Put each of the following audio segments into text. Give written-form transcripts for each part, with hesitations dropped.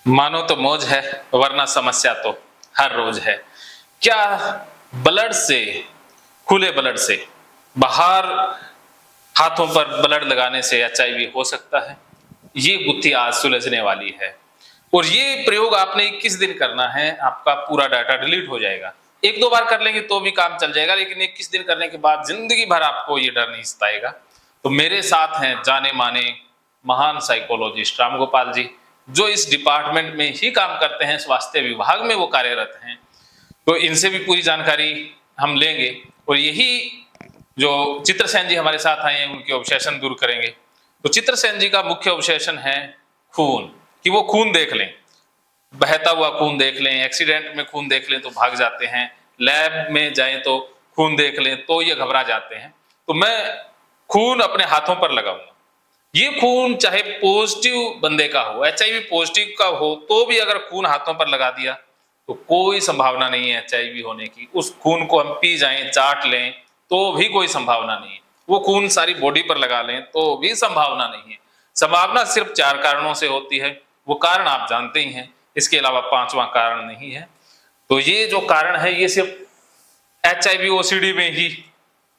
मानो तो मौज है, वरना समस्या तो हर रोज है। क्या ब्लड से, खुले ब्लड से, बाहर हाथों पर ब्लड लगाने से एचआईवी हो सकता है? ये गुत्थी आज सुलझने वाली है। और ये प्रयोग आपने 21 दिन करना है, आपका पूरा डाटा डिलीट हो जाएगा। एक दो बार कर लेंगे तो भी काम चल जाएगा, लेकिन 21 दिन करने के बाद जिंदगी भर आपको ये डर नहीं सताएगा। तो मेरे साथ हैं जाने माने महान साइकोलॉजिस्ट राम गोपाल जी, जो इस डिपार्टमेंट में ही काम करते हैं, स्वास्थ्य विभाग में वो कार्यरत हैं। तो इनसे भी पूरी जानकारी हम लेंगे। और यही जो चित्रसेन जी हमारे साथ आए हैं, उनके ऑब्सेशन दूर करेंगे। तो चित्रसेन जी का मुख्य ऑब्सेशन है खून, कि वो खून देख लें, बहता हुआ खून देख लें, एक्सीडेंट में खून देख लें तो भाग जाते हैं, लैब में जाएं तो खून देख लें तो ये घबरा जाते हैं। तो मैं खून अपने हाथों पर लगाऊंगा। ये खून चाहे पॉजिटिव बंदे का हो, एचआईवी पॉजिटिव का हो, तो भी अगर खून हाथों पर लगा दिया तो कोई संभावना नहीं है एचआईवी होने की। उस खून को हम पी जाएं, चाट लें तो भी कोई संभावना नहीं है। वो खून सारी बॉडी पर लगा लें तो भी संभावना नहीं है। संभावना सिर्फ 4 कारणों से होती है। वो कारण आप जानते ही हैं, इसके अलावा 5वां कारण नहीं है। तो ये जो कारण है ये सिर्फ एचआईवी ओसीडी में ही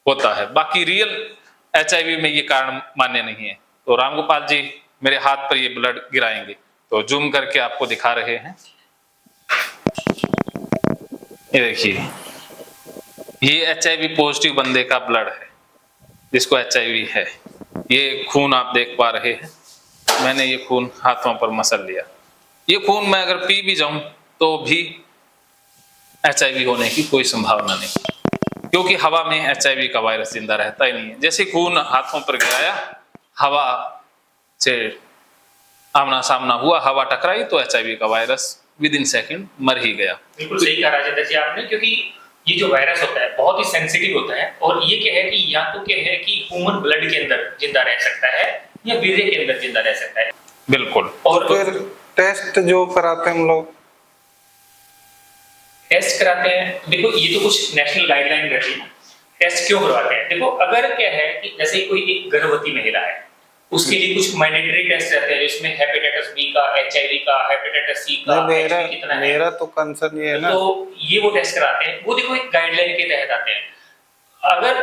होता है, बाकी रियल एचआईवी में ये कारण मान्य नहीं है। तो रामगोपाल जी मेरे हाथ पर ये ब्लड गिराएंगे, तो जूम करके आपको दिखा रहे हैं। ये देखिए, ये एचआईवी पॉजिटिव बंदे का ब्लड है, जिसको एचआईवी है। ये खून आप देख पा रहे हैं, मैंने ये खून हाथों पर मसल लिया। ये खून मैं अगर पी भी जाऊं तो भी एचआईवी होने की कोई संभावना नहीं, क्योंकि हवा में एचआईवी का वायरस जिंदा रहता ही नहीं है। जैसे खून हाथों पर गिराया, हवा से आमना सामना हुआ, हवा टकराई तो एचआईवी का वायरस विद इन सेकेंड मर ही गया। बिल्कुल सही कहा राजेंद्र जी आपने, क्योंकि ये जो वायरस होता है बहुत ही सेंसिटिव होता है, और ये क्या है कि या तो क्या है कि ह्यूमन ब्लड के अंदर जिंदा रह सकता है या वीर्य के अंदर जिंदा रह सकता है। बिल्कुल। और फिर टेस्ट जो कराते हैं हम लोग, टेस्ट कराते हैं, देखो ये तो कुछ नेशनल गाइडलाइन रहती है। टेस्ट क्यों करवाते हैं? देखो अगर क्या है कि जैसे कोई एक गर्भवती महिला है, उसके लिए कुछ मैंडेटरी टेस्ट रहते हैं, जिसमें हेपेटाइटिस बी का, एचआईवी का, हेपेटाइटिस सी का, एचआईवी कितना है, मेरा तो कंसर्न ये है ना, तो ये वो टेस्ट कराते हैं। वो देखो एक गाइडलाइन के तहत आते हैं। अगर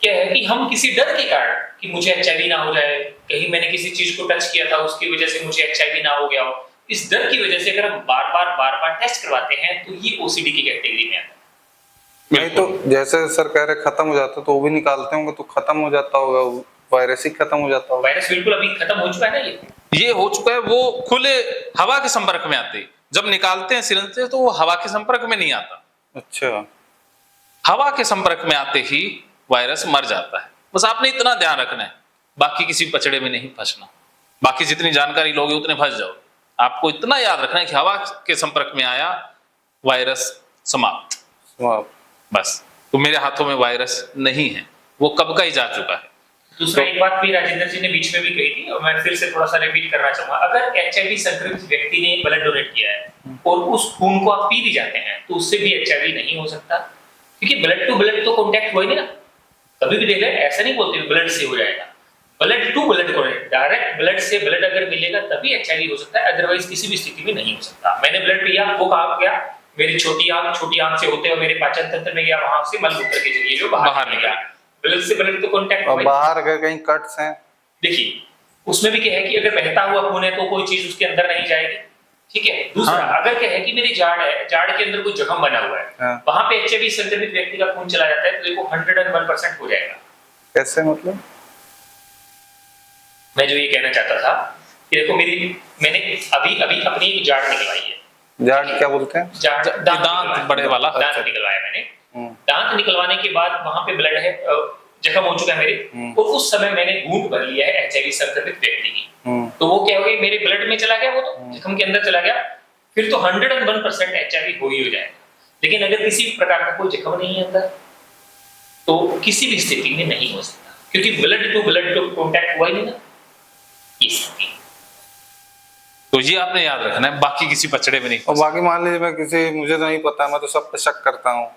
क्या है कि हम किसी डर के कारण कि मुझे एचआईवी ना हो जाए, कहीं मैंने किसी चीज को टच किया था उसकी वजह से मुझे एचआईवी ना हो गया हो, इस डर की वजह से अगर हम बार-बार टेस्ट करवाते हैं तो ये ओसीडी की कैटेगरी में आता है। नहीं तो जैसे सर कह रहे खत्म हो जाता तो वो भी निकालते होंगे तो खत्म हो जाता होगा, वायरस ही खत्म हो जाता होगा। वायरस बिल्कुल अभी खत्म हो चुका है ना, ये हो चुका है। वो खुले हवा के संपर्क में आते, जब निकालते हैं सिरिंज से तो वो हवा के संपर्क में नहीं आता। अच्छा, हवा के संपर्क में आते ही वायरस मर जाता है। बस आपने इतना ध्यान रखना है, बाकी किसी पचड़े में नहीं फंसना। बाकी जितनी जानकारी लोगे उतने फंस जाओ। आपको इतना याद रखना है कि हवा के संपर्क में आया, वायरस समाप्त, बस। तो मेरे हाथों में वायरस नहीं है, वो कब का ही जा चुका है। दूसरा एक बात भी राजेंद्र जी ने बीच में भी कही थी और मैं फिर से थोड़ा सा रिपीट करना चाहूंगा। अगर एचआईवी संक्रमित व्यक्ति ने ब्लड डोनेट किया है और उस खून को आप पी भी जाते हैं तो उससे भी एचआईवी नहीं हो सकता, क्योंकि ब्लड टू ब्लड तो कांटेक्ट हो ही नहीं ना। कभी भी देख ले, ऐसा नहीं बोलते ब्लड से हो जाएगा, blood to blood contact, direct blood से ब्लड अगर मिलेगा तभी एचआईवी हो सकता है, अदरवाइज किसी भी स्थिति में नहीं हो सकता। मैंने ब्लड पिया, वो कहा गया मेरी छोटी आंत से होते हुए मेरे पाचन तंत्र में गया, वहां से मलमूत्र के जरिए जो बाहर निकला, ब्लड से ब्लड तो कांटेक्ट और बाहर अगर कहीं कट्स हैं, देखिए उसमें भी क्या है कि अगर बहता हुआ खून है तो कोई चीज उसके अंदर नहीं जाएगी, ठीक है। दूसरा अगर क्या है कि मेरी जाड़ है, जाड़ के अंदर कोई जख्म बना हुआ है, वहां पे एचआईवी संक्रमित व्यक्ति का खून चला जाता है तो देखो 101% हो जाएगा। कैसे मतलब? मैं जो ये कहना चाहता था कि देखो मैंने अभी अपनी एक जाड़ निकलवाई है। जाड़ क्या बोलते हैं? जाड़, दांत बड़े वाला दांत निकलवाया मैंने। दांत निकलवाने के बाद वहां पे ब्लड है, जख्म हो चुका है मेरे, और उस समय मैंने घूंट भर लिया है एचआईवी संक्रमित व्यक्ति की, तो वो क्या हो गया, मेरे ब्लड में चला गया, वो तो जख्म के अंदर चला गया, फिर तो 101% एचआईवी हो ही हो जाएगा। लेकिन अगर किसी प्रकार का कोई जख्म नहीं है अंदर तो किसी भी स्थिति में नहीं हो सकता, क्योंकि ब्लड टू ब्लड तो कांटेक्ट हुआ ही नहीं ना। तो ये आपने याद रखना है, बाकी किसी पचड़े में नहीं। और बाकी मान लीजिए मैं किसी, मुझे तो नहीं पता, मैं तो सब पे शक करता हूँ,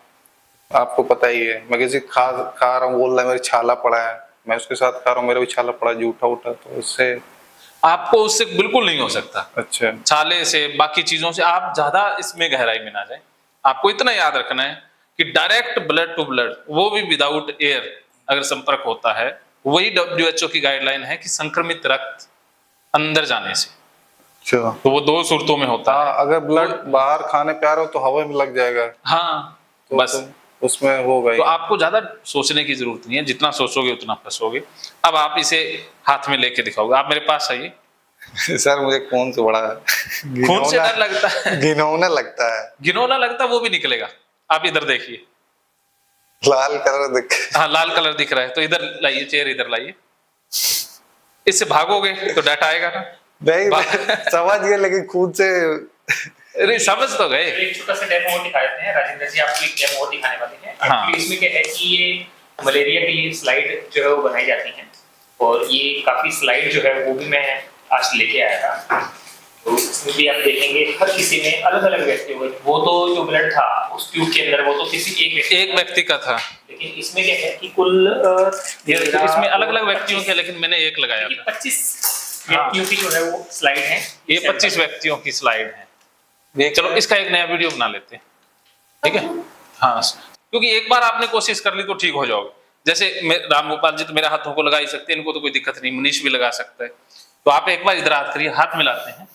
आपको पता ही है। मैं किसी खा रहा हूँ, बोल रहा है मेरी छाला पड़ा है, मैं उसके साथ खा रहा हूँ, मेरा भी छाला पड़ा, जूठा उठा, तो उससे आपको उससे बिल्कुल नहीं हो सकता। अच्छा। छाले से, बाकी चीजों से आप ज्यादा इसमें गहराई में ना जाए। आपको इतना याद रखना है कि डायरेक्ट ब्लड टू ब्लड, वो भी विदाउट एयर अगर संपर्क होता है, वही WHO की गाइडलाइन है कि संक्रमित रक्त अंदर जाने से, अच्छा। तो वो 2 सूरतों में होता है। हाँ, अगर ब्लड बाहर खाने पे आ रहा हो तो हवा में लग जाएगा। हाँ तो बस, उसमें होगा ही। तो आपको ज्यादा सोचने की जरूरत नहीं है, जितना सोचोगे उतना फंसोगे। अब आप इसे हाथ में लेके दिखाओगे, आप मेरे पास आइए। सर मुझे खून से बड़ा खून से डर लगता है, घिनौना लगता है। घिनौना लगता है, वो भी निकलेगा। आप इधर देखिए, लाल कलर दिख। हाँ लाल कलर दिख रहा है, तो इधर लाइए, चेयर इधर लाइए। इससे भागोगे तो डट आएगा ना। नहीं समझ गए, लेकिन खून से अरे समझ तो गए। एक छोटा सा डेमो और दिखा देते हैं राजेंद्र जी, आपको एक डेमो और दिखाने वाले हैं। हाँ। Actually इसमें क्या है कि ये मलेरिया के लिए स्लाइड जो है वो बनाई जाती हैं, और ये काफी स्लाइड जो है वो भी मैं आज लेके आया था। तो इसमें भी आप देखेंगे हर किसी में अलग अलग व्यक्ति हुए। वो तो जो ब्लड था उस ट्यूब के अंदर वो तो किसी एक व्यक्ति का था, लेकिन इसमें क्या है कि कुल इसमें अलग अलग व्यक्तियों के, लेकिन मैंने एक लगाया था। 25 व्यक्तियों की जो है वो स्लाइड है। ये 25 व्यक्तियों की स्लाइड है। चलो इसका एक नया वीडियो बना लेते हैं, ठीक है। हाँ, क्योंकि एक बार आपने कोशिश कर ली तो ठीक हो जाओगे। जैसे राम गोपाल जी तो मेरे हाथों को लगा ही सकते हैं, इनको तो कोई दिक्कत नहीं, मनीष भी लगा सकता है। तो आप एक बार इधर हाथ करिए, हाथ मिलाते हैं।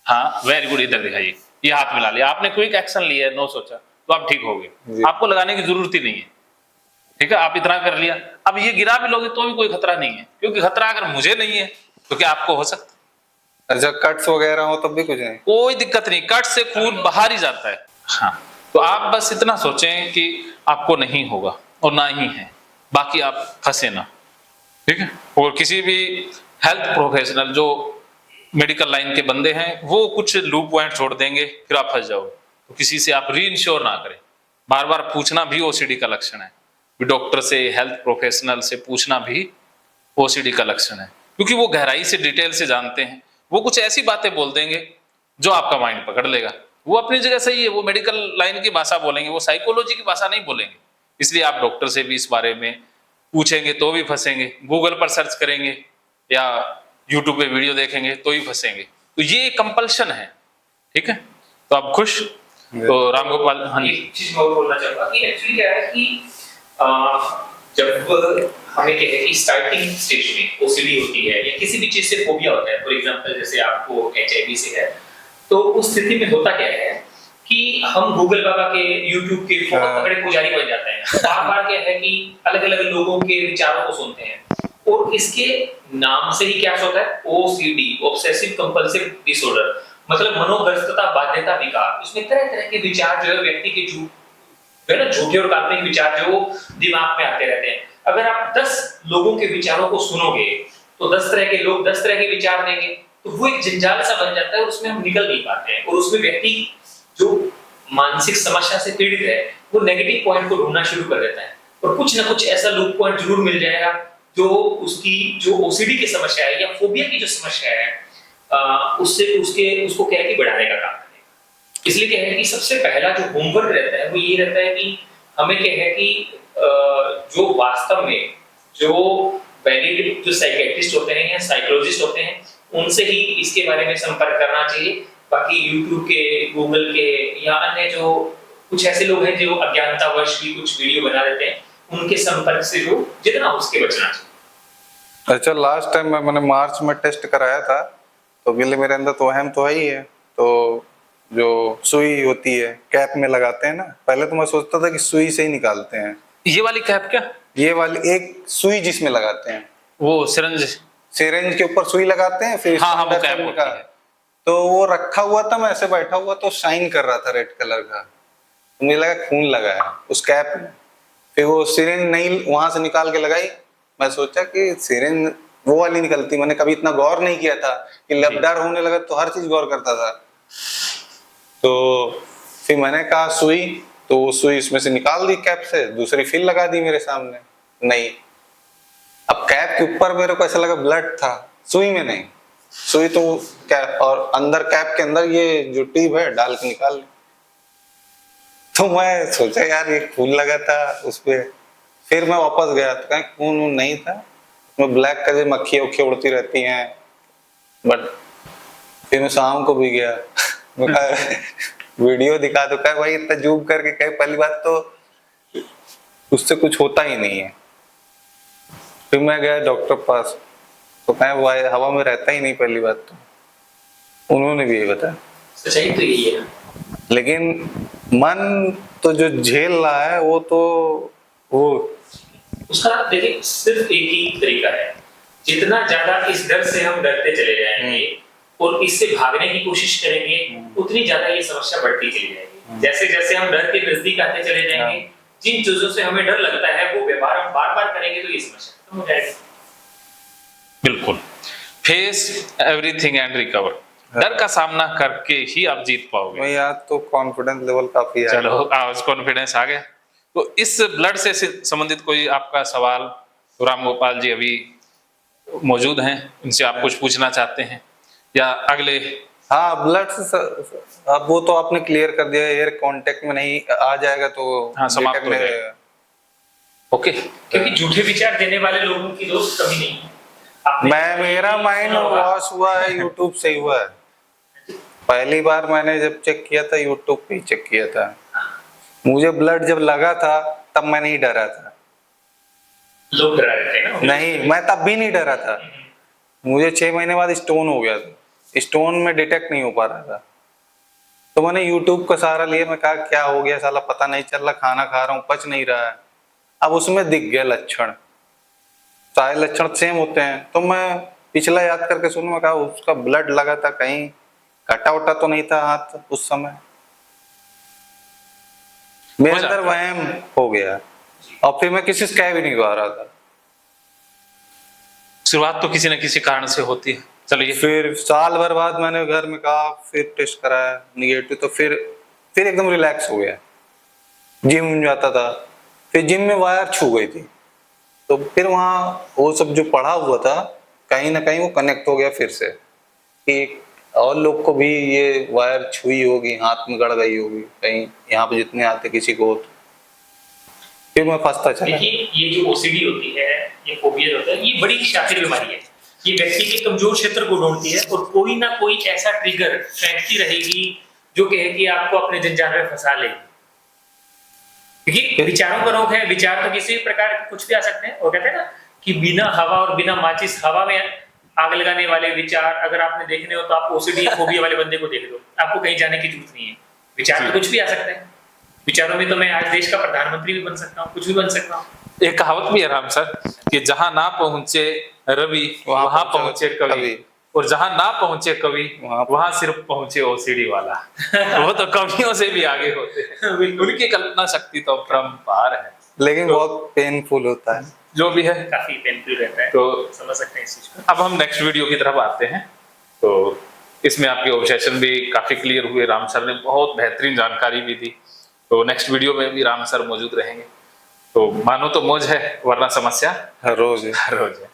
हाँ वेरी गुड, इधर दिखाइए, ये हाथ मिला लिया आपने, क्विक एक्शन लिया, नो सोचा, तो आप ठीक हो गए। आपको लगाने की जरूरत ही नहीं है, ठीक है। आप इतना कर लिया, अब ये गिरा भी लोगे तो भी कोई खतरा नहीं है, क्योंकि खतरा अगर मुझे नहीं है तो क्या आपको हो सकता? अच्छा, कट्स वगैरह हो तब भी कुछ नहीं? कोई दिक्कत नहीं, कट से खून बाहर ही जाता है। हाँ, तो आप बस इतना सोचें कि आपको नहीं होगा और ना ही है, बाकी आप फंसे ना, ठीक है। और किसी भी हेल्थ प्रोफेशनल जो मेडिकल लाइन के बंदे हैं वो कुछ लूप पॉइंट छोड़ देंगे, फिर आप फंस जाओगे। तो किसी से आप री इंश्योर ना करें, बार बार पूछना भी ओसीडी का लक्षण है। डॉक्टर से, हेल्थ प्रोफेशनल से पूछना भी ओसीडी का लक्षण है, क्योंकि वो गहराई से, डिटेल से जानते हैं। वो कुछ ऐसी बातें बोल देंगे जो आपका माइंड पकड़ लेगा। वो अपनी जगह सही है, वो मेडिकल लाइन की भाषा बोलेंगे, वो साइकोलॉजी की भाषा नहीं बोलेंगे। इसलिए आप डॉक्टर से भी इस बारे में पूछेंगे तो भी फंसेंगे, गूगल पर सर्च करेंगे या यूट्यूब पे वीडियो देखेंगे तो ही फंसेंगे। तो ये कंपल्शन है, ठीक है। तो आप खुश? तो राम गोपाल, हाँ जी। एक चीज मैं और बोलना चाहूंगा कि एक्चुअली क्या है कि जब हमें क्या है कि स्टार्टिंग स्टेज में ओसीडी होती है या किसी भी चीज से फोबिया होता है, फॉर एग्जांपल जैसे आपको एचआईवी से है, तो उस स्थिति में होता क्या है कि हम गूगल बाबा के, यूट्यूब के बहुत तगड़े पुजारी बन जाते हैं। बार बार क्या है कि अलग अलग लोगों के विचारों को सुनते हैं, और इसके नाम से ही क्या होता है, ओसीडी, ऑब्सेसिव कंपल्सिव डिसऑर्डर, मतलब मनोग्रस्तता बाध्यता विकार। इसमें तरह तरह के विचार जो है व्यक्ति के जो है ना, झूठे और काल्पनिक विचार जो दिमाग में आते रहते हैं। अगर आप 10 लोगों के विचारों को सुनोगे तो 10 तरह के लोग 10 तरह के विचार देंगे, तो वो एक जंजाल सा बन जाता है और उसमें हम निकल नहीं पाते हैं। और उसमें व्यक्ति जो मानसिक समस्या से पीड़ित है वो नेगेटिव पॉइंट को ढूंढना शुरू कर देता है, और कुछ ना कुछ ऐसा लूप पॉइंट जरूर मिल जाएगा जो उसकी जो ओसीडी की समस्या है या फोबिया की जो समस्या है उसको क्या है कि बढ़ाने का काम करेगा। इसलिए क्या है कि सबसे पहला जो होमवर्क रहता है वो ये रहता है कि हमें क्या है कि जो वास्तव में जो वैलिड जो साइकियाट्रिस्ट होते हैं या साइकोलॉजिस्ट होते हैं उनसे ही इसके बारे में संपर्क करना चाहिए। बाकी यूट्यूब के, गूगल के या अन्य जो कुछ ऐसे लोग हैं जो अज्ञानतावश भी कुछ वीडियो बना देते हैं, उनके संपर्क से जो जितना हो उसके बचना चाहिए। अच्छा, लास्ट टाइम मैंने मार्च में टेस्ट कराया था, तो मेरे अंदर तो अहम तो है ही है। तो जो सुई होती है कैप में लगाते हैं ना, पहले तो मैं सोचता था कि सुई से ही निकालते हैं। ये वाली कैप क्या? ये वाली एक सुई जिसमें लगाते हैं, वो सिरिंज के ऊपर सुई लगाते हैं, फिर हाँ, वो कैप होती है। तो वो रखा हुआ था, मैं ऐसे बैठा हुआ तो शाइन कर रहा था रेड कलर का, तो मुझे लगा खून लगा है उस कैप में। फिर वो सिरिंज नहीं वहां से निकाल के लगाई, मैं सोचा कि सिरिंज वो वाली निकलती, मैंने कभी इतना गौर नहीं किया था कि लबदार होने लगा तो हर चीज गौर करता था। तो फिर मैंने कहा सुई, तो वो सुई इसमें से निकाल दी कैप से, दूसरी फिर लगा दी मेरे सामने, नहीं। अब कैप के ऊपर मेरे को ऐसा लगा ब्लड था, सुई में नहीं। सुई तो कैप और अंदर कैप के अंदर ये जो टिप है डाल के निकाल ली। तो मैं सोचा यार ये खून लगा था उस पे। फिर मैं वापस गया तो कहीं खून नहीं था, उसमें ब्लैक कलर मक्खी उड़ती रहती हैं, बट फिर मैं शाम को भी गया, मैं कहा वीडियो दिखा दो, कहा भाई इतना जूम करके, कहे पहली बात तो उससे कुछ होता ही नहीं है। फिर मैं गया डॉक्टर पास, तो कहे वो हवा में रहता ही नहीं, पहली बात तो उन्होंने भी यही बताया। सच्चाई तो यही है। लेकिन मन तो जो झेल रहा है वो तो वो उसका देखिए सिर्फ एक ही तरीका है, जितना ज्यादा इस डर से हम डरते चले जाएंगे और इससे भागने की कोशिश करेंगे, उतनी ज्यादा ये समस्या बढ़ती चली जाएगी। जैसे जैसे हम डर के नजदीक आते चले जाएंगे, जिन चीजों से हमें डर लगता है वो व्यवहार हम बार बार करेंगे तो ये समस्या खत्म हो जाएगी। बिल्कुल, फेस एवरीथिंग एंड रिकवर, डर का सामना करके ही आप जीत पाओगे। मैं यार तो कॉन्फिडेंस लेवल काफी है। चलो आज कॉन्फिडेंस आ गया। तो इस ब्लड से संबंधित कोई आपका सवाल, तो राम गोपाल जी अभी मौजूद हैं, इनसे आप कुछ पूछना चाहते हैं या अगले? हाँ, ब्लड से अब वो तो आपने क्लियर कर दिया, एयर कांटेक्ट में नहीं आ जाएगा तो हाँ, समाप्त हो detect में जाएगा। ओके, क्योंकि झूठे विचार देने वाले लोगों की दोस्त कभी नहीं है। मैं मेरा माइंड वॉश हुआ है यूट्यूब से ही हुआ है। पहली बार मैंने जब चेक किया था यूट्यूब पे ही चेक किया था। मुझे ब्लड जब लगा था तब मैं नहीं डरा था। लोग डरा रहे थे ना। नहीं, मैं तब भी नहीं डरा था। मुझे 6 महीने बाद स्टोन हो गया था, स्टोन में डिटेक्ट नहीं हो पा रहा था, तो मैंने यूट्यूब का सहारा लिया। मैं कहा क्या हो गया साला, पता नहीं चल रहा, खाना खा रहा हूँ पच नहीं रहा है। अब उसमें दिख गया लक्षण, सारे लक्षण सेम होते हैं, तो मैं पिछला याद करके सुन, मैं कहा उसका ब्लड लगा था, कहीं कटा उटा तो नहीं था हाथ उस समय। मेरे अंदर वहम हो गया और फिर मैं किसी से कह भी नहीं पा रहा था। शुरुआत तो किसी न किसी कारण से होती है। चलिए, फिर साल भर बाद मैंने घर में कहा, फिर टेस्ट कराया निगेटिव, तो फिर एकदम रिलैक्स हो गया। जिम जाता था, फिर जिम में वायर छू गई थी, तो फिर वहाँ वो सब जो पढ़ा हुआ था कहीं ना कहीं वो कनेक्ट हो गया फिर से, कि और लोग को भी ये वायर छुई होगी, हाथ में गड़ गई होगी कहीं, यहाँ पे जितने आते किसी को, फिर मैं फंसता चला। देखिए ये जो ओसीडी होती है, ये फोबिया होता है, ये बड़ी शातिर बीमारी है। ये व्यक्ति के कमजोर क्षेत्र को ढूंढती है और कोई ना कोई ऐसा ट्रिगर फेंकती रहेगी जो कहेगी आपको अपने जंजाल में फंसा लेगी। देखिए विचारों का रोग है, विचार तो किसी भी प्रकार के कुछ भी आ सकते हैं। वो कहते हैं ना कि बिना हवा और बिना माचिस हवा में आग लगाने वाले विचार अगर आपने देखने हो तो आप ओसीडी फोबिया वाले बंदे को देख लो, आपको कहीं जाने की जरूरत नहीं है। विचार तो कुछ भी आ सकते हैं, विचारों में तो मैं आज देश का प्रधानमंत्री भी बन सकता हूँ, कुछ भी बन सकता हूँ। एक कहावत भी है राम सर कि जहां ना पहुंचे रवि वहां पहुंचे कवि, और जहां ना पहुंचे कवि वहां सिर्फ पहुंचे ओसीडी वाला। वो तो कवियों से भी आगे होते हैं, उनकी कल्पना शक्ति तो परम्पार है, लेकिन बहुत पेनफुल होता है, जो भी है काफी पेनफुल रहता है, तो समझ सकते हैं इस चीज को। अब हम नेक्स्ट वीडियो की तरफ आते हैं। तो इसमें आपके ऑब्जेक्शन भी काफी क्लियर हुए, राम सर ने बहुत बेहतरीन जानकारी भी दी। तो नेक्स्ट वीडियो में भी राम सर मौजूद रहेंगे। तो मानो तो मौज है, वरना समस्या हर रोज हर रोज है।